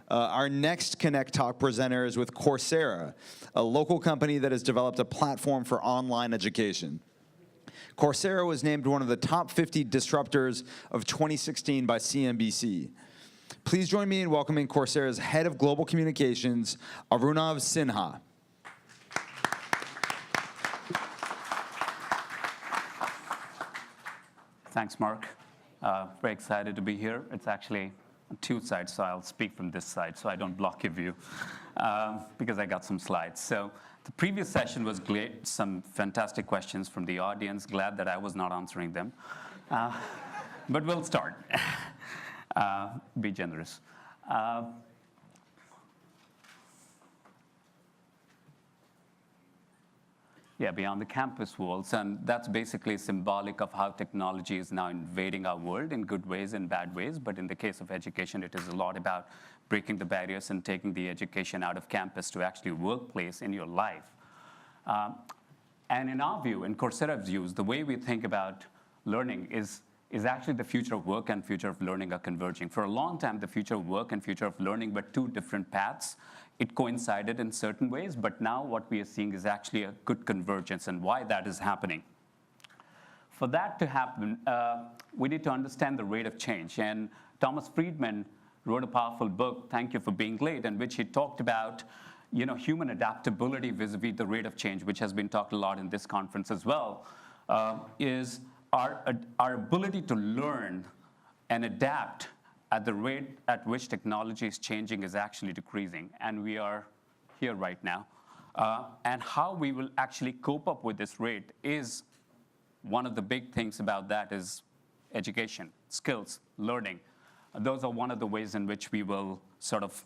Our next Connect Talk presenter is with Coursera, a local company that has developed a platform for online education. Coursera was named one of the top 50 disruptors of 2016 by CNBC. Please join me in welcoming Coursera's Head of Global Communications, Arunav Sinha. Thanks, Mark. Very excited to be here. It's actually on two sides, so I'll speak from this side so I don't block your view because I got some slides. So the previous session was great, some fantastic questions from the audience. Glad that I was not answering them. But we'll start. Be generous. Yeah, beyond the campus walls, and that's basically symbolic of how technology is now invading our world in good ways and bad ways. But in the case of education, it is a lot about breaking the barriers and taking the education out of campus to actually workplace in your life. And in our view, in Coursera's views, the way we think about learning is actually the future of work and future of learning are converging. For a long time, the future of work and future of learning were two different paths. It coincided in certain ways, but now what we are seeing is actually a good convergence, and why that is happening. For that to happen, we need to understand the rate of change. And Thomas Friedman wrote a powerful book, Thank You for Being Late, in which he talked about human adaptability vis-a-vis the rate of change, which has been talked a lot in this conference as well, is our ability to learn and adapt at the rate at which technology is changing is actually decreasing, and we are here right now. And how we will actually cope up with this rate is one of the big things about that is education, skills, learning. Those are one of the ways in which we will sort of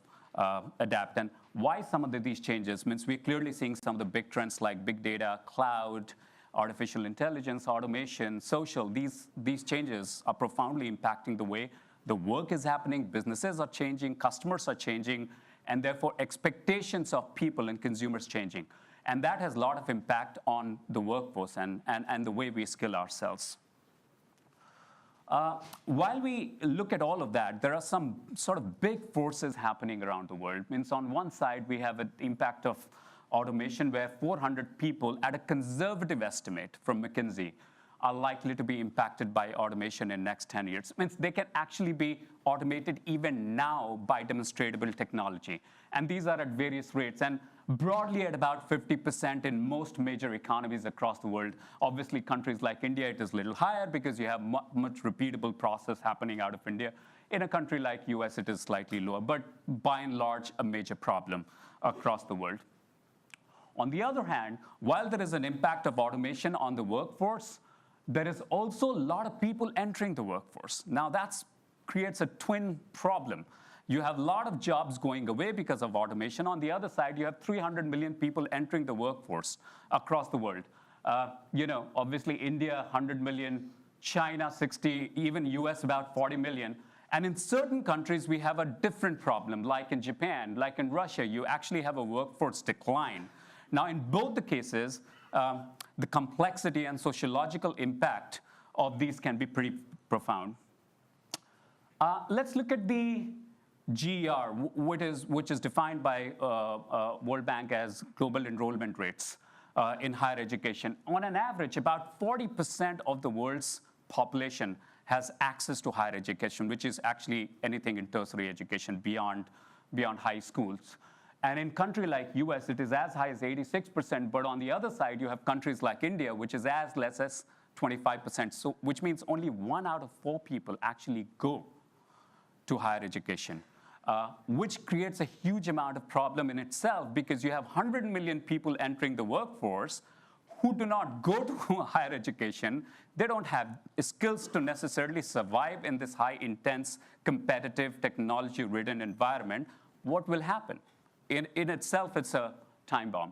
adapt. And why some of these changes means we're clearly seeing some of the big trends like big data, cloud, artificial intelligence, automation, social. These changes are profoundly impacting the way the work is happening, businesses are changing, customers are changing, and therefore expectations of people and consumers changing. And that has a lot of impact on the workforce and the way we skill ourselves. While we look at all of that, there are some sort of big forces happening around the world. Means on one side, we have an impact of automation where 400 people at a conservative estimate from McKinsey are likely to be impacted by automation in next 10 years. Means they can actually be automated even now by demonstrable technology. And these are at various rates, and broadly at about 50% in most major economies across the world. Obviously, countries like India, it is a little higher because you have much repeatable process happening out of India. In a country like US, it is slightly lower, but by and large, a major problem across the world. On the other hand, while there is an impact of automation on the workforce, there is also a lot of people entering the workforce. Now that creates a twin problem. You have a lot of jobs going away because of automation. On the other side, you have 300 million people entering the workforce across the world. Obviously India, 100 million, China, 60, even US, about 40 million. And in certain countries, we have a different problem, like in Japan, like in Russia, you actually have a workforce decline. Now, in both the cases, the complexity and sociological impact of these can be pretty profound. Let's look at the GER, which is defined by World Bank as global enrollment rates in higher education. On an average, about 40% of the world's population has access to higher education, which is actually anything in tertiary education beyond high schools. And in a country like US, it is as high as 86%, but on the other side, you have countries like India, which is as less as 25%, so, which means only 1 out of 4 people actually go to higher education, which creates a huge amount of problem in itself because you have 100 million people entering the workforce who do not go to higher education. They don't have skills to necessarily survive in this high, intense, competitive, technology-ridden environment. What will happen? In itself, it's a time bomb.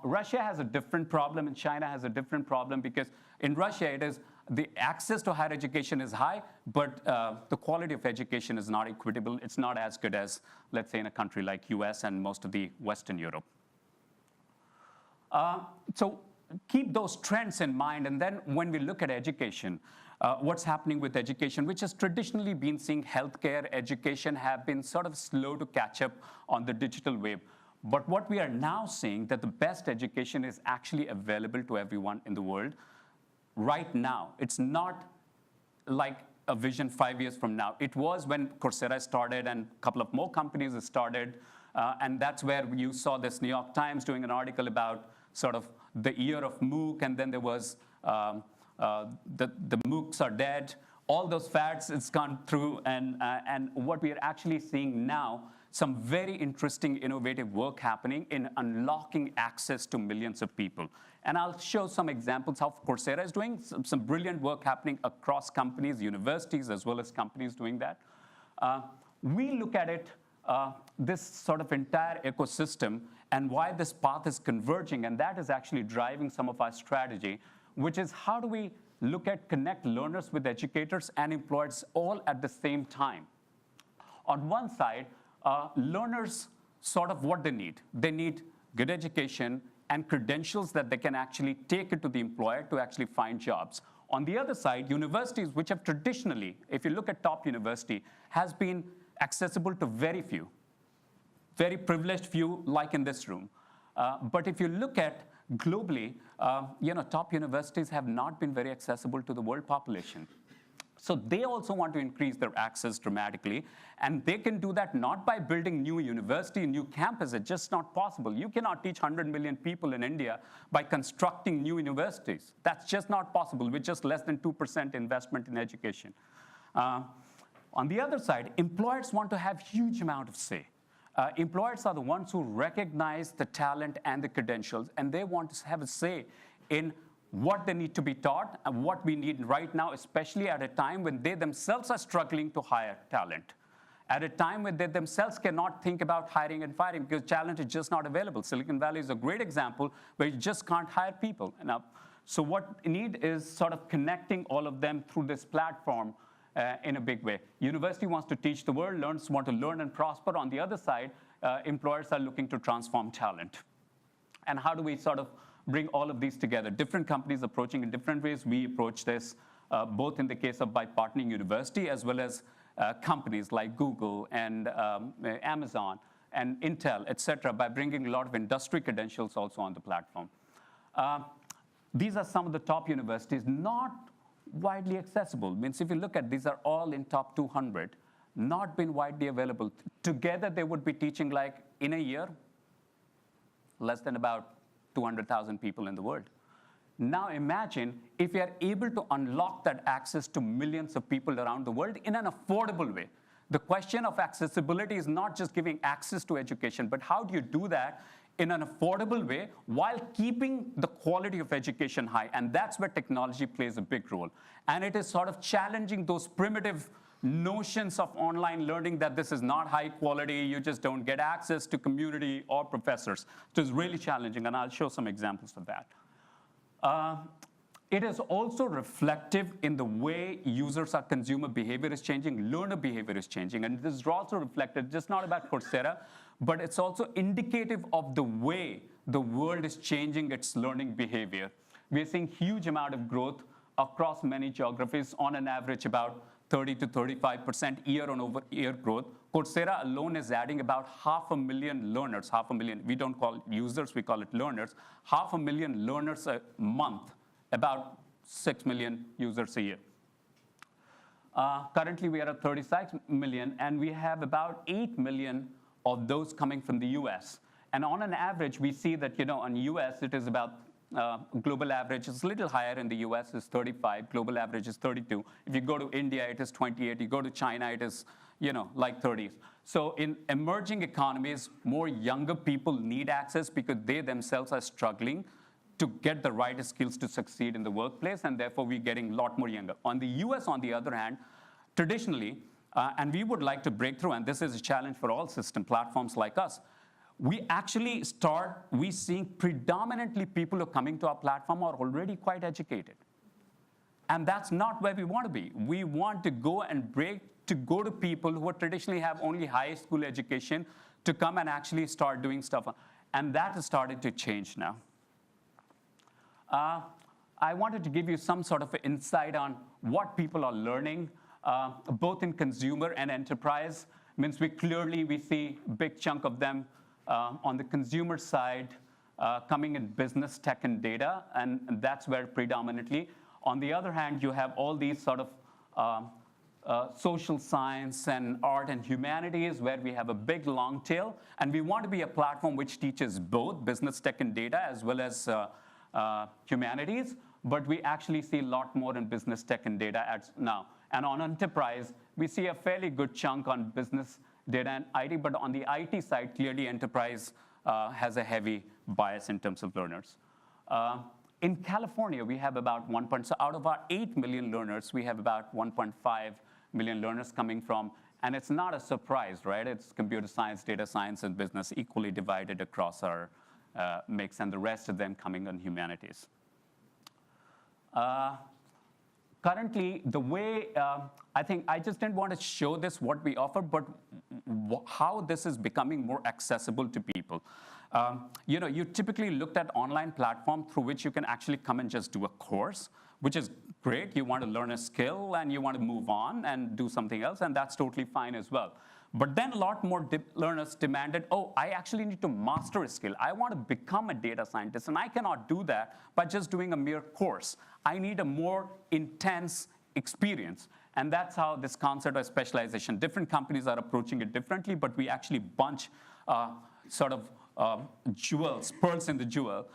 Russia has a different problem, and China has a different problem because in Russia, it is the access to higher education is high, but the quality of education is not equitable. It's not as good as, let's say, in a country like US and most of the Western Europe. So keep those trends in mind, and then when we look at education, what's happening with education, which has traditionally been seeing healthcare, education have been sort of slow to catch up on the digital wave. But what we are now seeing, that the best education is actually available to everyone in the world right now. It's not like a vision 5 years from now. It was when Coursera started and a couple of more companies started. And that's where you saw this New York Times doing an article about sort of the year of MOOC, and then there was the MOOCs are dead. All those fads, it's gone through, and what we are actually seeing now, some very interesting, innovative work happening in unlocking access to millions of people. And I'll show some examples how Coursera is doing some brilliant work happening across companies, universities, as well as companies doing that. We look at it, this sort of entire ecosystem, and why this path is converging, and that is actually driving some of our strategy, which is how do we look at connect learners with educators and employers all at the same time. On one side, learners sort of what they need. They need good education and credentials that they can actually take it to the employer to actually find jobs. On the other side, universities, which have traditionally, if you look at top university, has been accessible to very few, very privileged few, like in this room. But if you look at globally, top universities have not been very accessible to the world population. So they also want to increase their access dramatically, and they can do that not by building new university, new campus. It's just not possible. You cannot teach 100 million people in India by constructing new universities. That's just not possible with just less than 2% investment in education. On the other side, employers want to have huge amount of say. Employers are the ones who recognize the talent and the credentials, and they want to have a say in what they need to be taught and what we need right now, especially at a time when they themselves are struggling to hire talent. At a time when they themselves cannot think about hiring and firing because talent is just not available. Silicon Valley is a great example where you just can't hire people enough. So what you need is sort of connecting all of them through this platform in a big way. University wants to teach the world, learners want to learn and prosper. On the other side, employers are looking to transform talent. And how do we sort of bring all of these together? Different companies approaching in different ways. We approach this both in the case of by partnering university as well as companies like Google and Amazon and Intel, et cetera, by bringing a lot of industry credentials also on the platform. These are some of the top universities, not widely accessible. Means if you look at these are all in top 200, not been widely available. Together they would be teaching like in a year, less than about 200,000 people in the world. Now imagine if you are able to unlock that access to millions of people around the world in an affordable way. The question of accessibility is not just giving access to education, but how do you do that in an affordable way while keeping the quality of education high? And that's where technology plays a big role. And it is sort of challenging those primitive notions of online learning that this is not high quality, you just don't get access to community or professors. It is really challenging, and I'll show some examples of that. It is also reflective in the way users' or consumer behavior is changing, learner behavior is changing, and this is also reflected, just not about Coursera, but it's also indicative of the way the world is changing its learning behavior. We're seeing huge amount of growth across many geographies, on an average about 30 to 35% year-on-year growth. Coursera alone is adding about 500,000 learners, 500,000, we don't call it users, we call it learners, 500,000 learners a month, about 6 million users a year. Currently, we are at 36 million, and we have about 8 million of those coming from the US. And on an average, we see that, on US, it is about global average is a little higher. In the US is 35, global average is 32. If you go to India, it is 28. You go to China, it is, like 30s. So in emerging economies, more younger people need access because they themselves are struggling to get the right skills to succeed in the workplace, and therefore we're getting a lot more younger. On the US, on the other hand, traditionally, and we would like to break through, and this is a challenge for all system platforms like us, we actually we seeing predominantly people who are coming to our platform are already quite educated. And that's not where we want to be. We want to go and go to people who are traditionally have only high school education to come and actually start doing stuff. And that is starting to change now. I wanted to give you some sort of insight on what people are learning, both in consumer and enterprise. Means we see a big chunk of them on the consumer side coming in business, tech, and data, and that's where predominantly. On the other hand, you have all these sort of social science and art and humanities, where we have a big long tail, and we want to be a platform which teaches both business, tech, and data, as well as humanities, but we actually see a lot more in business, tech, and data now. And on enterprise, we see a fairly good chunk on business, data, and IT, but on the IT side, clearly enterprise has a heavy bias in terms of learners. In California, we have about so out of our 8 million learners, we have about 1.5 million learners coming from, and it's not a surprise, right? It's computer science, data science, and business equally divided across our mix, and the rest of them coming on humanities. Currently, the way, I think I just didn't want to show this, what we offer, but how this is becoming more accessible to people. You typically looked at online platform through which you can actually come and just do a course, which is great. You want to learn a skill and you want to move on and do something else, and that's totally fine as well. But then a lot more learners demanded, oh, I actually need to master a skill. I want to become a data scientist, and I cannot do that by just doing a mere course. I need a more intense experience. And that's how this concept of specialization, different companies are approaching it differently, but we actually bunch jewels, pearls in the jewel,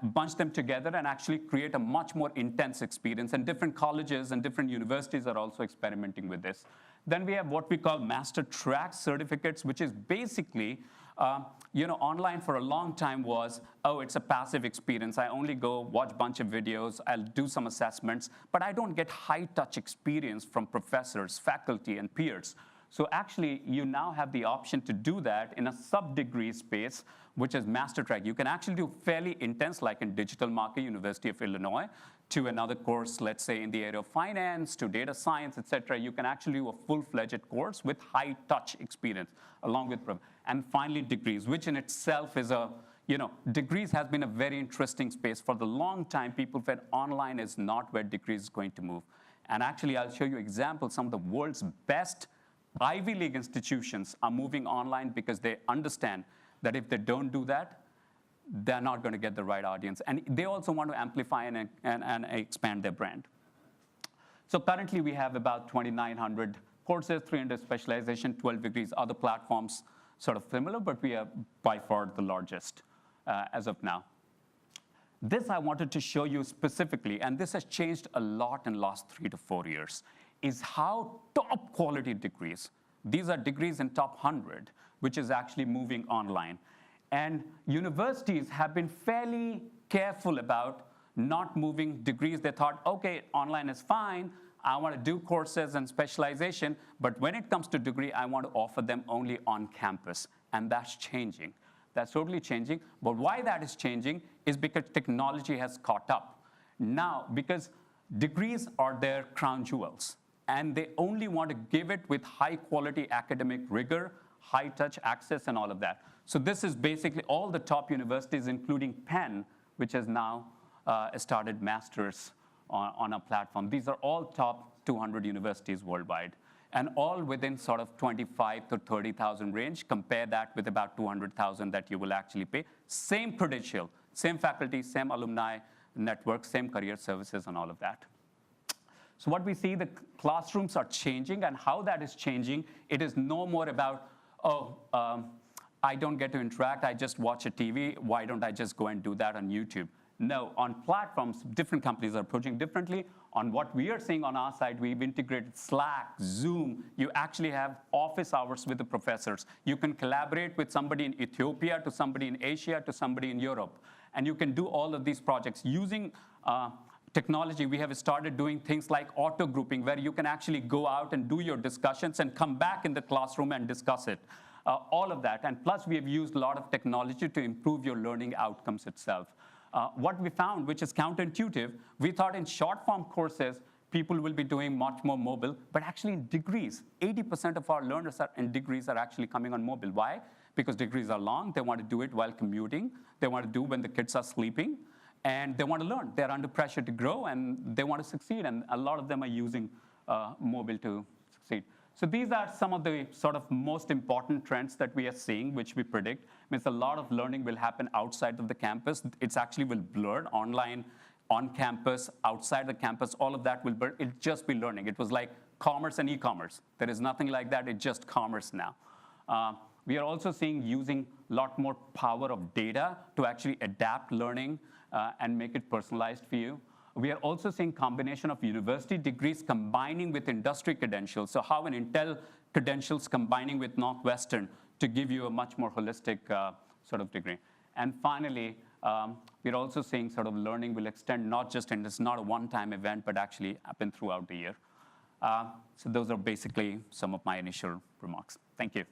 bunch them together and actually create a much more intense experience. And different colleges and different universities are also experimenting with this. Then we have what we call master track certificates, which is basically, online for a long time was, oh, it's a passive experience. I only go watch a bunch of videos, I'll do some assessments, but I don't get high-touch experience from professors, faculty, and peers. So actually, you now have the option to do that in a sub-degree space, which is master track. You can actually do fairly intense, like in digital marketing, University of Illinois, to another course, let's say in the area of finance, to data science, et cetera. You can actually do a full-fledged course with high-touch experience, along with, and finally, degrees, which in itself is degrees has been a very interesting space. For the long time, people felt online is not where degrees is going to move. And actually, I'll show you examples. Some of the world's best Ivy League institutions are moving online because they understand that if they don't do that, they're not going to get the right audience. And they also want to amplify and expand their brand. So currently, we have about 2,900 courses, 300 specialization, 12 degrees. Other platforms sort of similar, but we are by far the largest as of now. This I wanted to show you specifically, and this has changed a lot in the last 3 to 4 years, is how top quality degrees, these are degrees in top 100, which is actually moving online. And universities have been fairly careful about not moving degrees. They thought, okay, online is fine. I want to do courses and specialization, but when it comes to degree, I want to offer them only on campus. And that's changing. That's totally changing. But why that is changing is because technology has caught up. Now, because degrees are their crown jewels, and they only want to give it with high quality academic rigor, high touch access, and all of that. So this is basically all the top universities, including Penn, which has now started masters on a platform. These are all top 200 universities worldwide, and all within sort of 25 to 30,000 range. Compare that with about 200,000 that you will actually pay. Same credential, same faculty, same alumni network, same career services, and all of that. So what we see, the classrooms are changing, and how that is changing, it is no more about, I don't get to interact, I just watch a TV, why don't I just go and do that on YouTube? No, on platforms, different companies are approaching differently. On what we are seeing on our side, we've integrated Slack, Zoom. You actually have office hours with the professors. You can collaborate with somebody in Ethiopia, to somebody in Asia, to somebody in Europe. And you can do all of these projects using technology. We have started doing things like auto grouping, where you can actually go out and do your discussions and come back in the classroom and discuss it. All of that. And plus, we have used a lot of technology to improve your learning outcomes itself. What we found, which is counterintuitive, we thought in short form courses, people will be doing much more mobile, but actually in degrees, 80% of our learners in degrees are actually coming on mobile. Why? Because degrees are long, they want to do it while commuting, they want to do when the kids are sleeping, and they want to learn. They're under pressure to grow, and they want to succeed, and a lot of them are using mobile to succeed. So these are some of the sort of most important trends that we are seeing, which we predict. Means a lot of learning will happen outside of the campus. It's actually will blur online, on campus, outside the campus, all of that will blur. It'll just be learning. It was like commerce and e-commerce. There is nothing like that. It's just commerce now. We are also seeing using a lot more power of data to actually adapt learning and make it personalized for you. We are also seeing combination of university degrees combining with industry credentials. So how an Intel credentials combining with Northwestern to give you a much more holistic sort of degree. And finally, we're also seeing sort of learning will extend not just, and it's not a one-time event, but actually happen throughout the year. So those are basically some of my initial remarks. Thank you.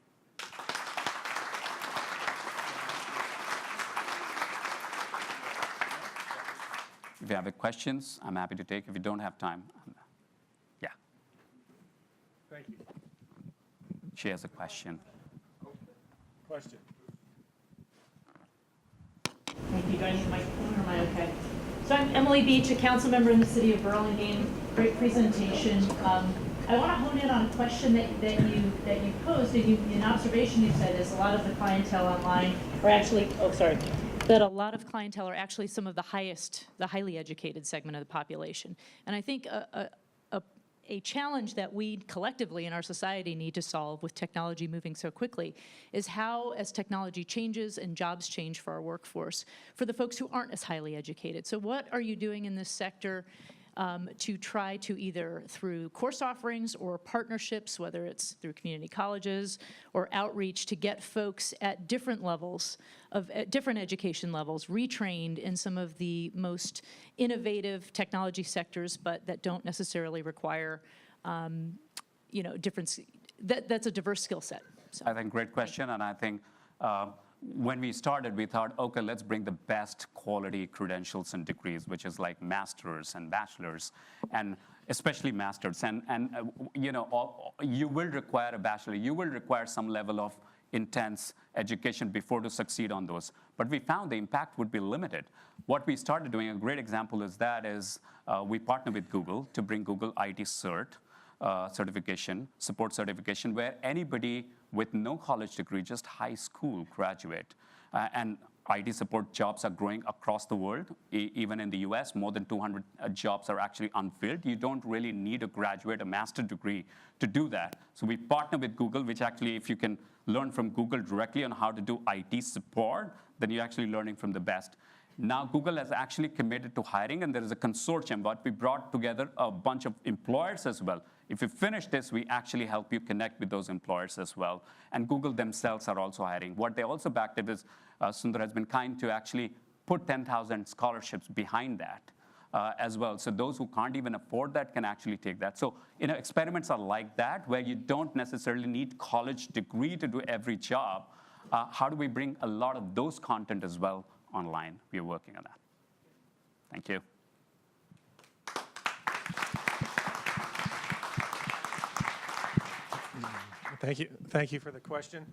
If you have questions, I'm happy to take. If you don't have time, yeah. Thank you. She has a question. Question. Thank you. Do I need the microphone or am I okay? So I'm Emily Beach, a council member in the city of Burlingame. Great presentation. I want to hone in on a question that you posed, and an observation you said is a lot of the clientele online are actually, that a lot of clientele are actually some of the highly educated segment of the population. And I think a challenge that we collectively in our society need to solve with technology moving so quickly is how, as technology changes and jobs change for our workforce, for the folks who aren't as highly educated. So what are you doing in this sector to try to either through course offerings or partnerships, whether it's through community colleges or outreach, to get folks at different levels, at different education levels, retrained in some of the most innovative technology sectors, but that don't necessarily require, that's a diverse skill set. So. I think great question, and I think when we started, we thought, okay, let's bring the best quality credentials and degrees, which is like masters and bachelors, and especially masters. And you will require a bachelor. You will require some level of intense education before to succeed on those. But we found the impact would be limited. What we started doing, a great example is we partner with Google to bring Google IT Cert certification, support certification, where anybody with no college degree, just high school graduate, and IT support jobs are growing across the world. Even in the US, more than 200 jobs are actually unfilled. You don't really need a graduate, a master's degree to do that. So we partner with Google, which actually, if you can learn from Google directly on how to do IT support, then you're actually learning from the best. Now, Google has actually committed to hiring, and there is a consortium, but we brought together a bunch of employers as well. If you finish this, we actually help you connect with those employers as well. And Google themselves are also hiring. What they also backed it is Sundar has been kind to actually put 10,000 scholarships behind that as well. So those who can't even afford that can actually take that. So experiments are like that, where you don't necessarily need college degree to do every job. How do we bring a lot of those content as well online? We are working on that. Thank you. Thank you for the question.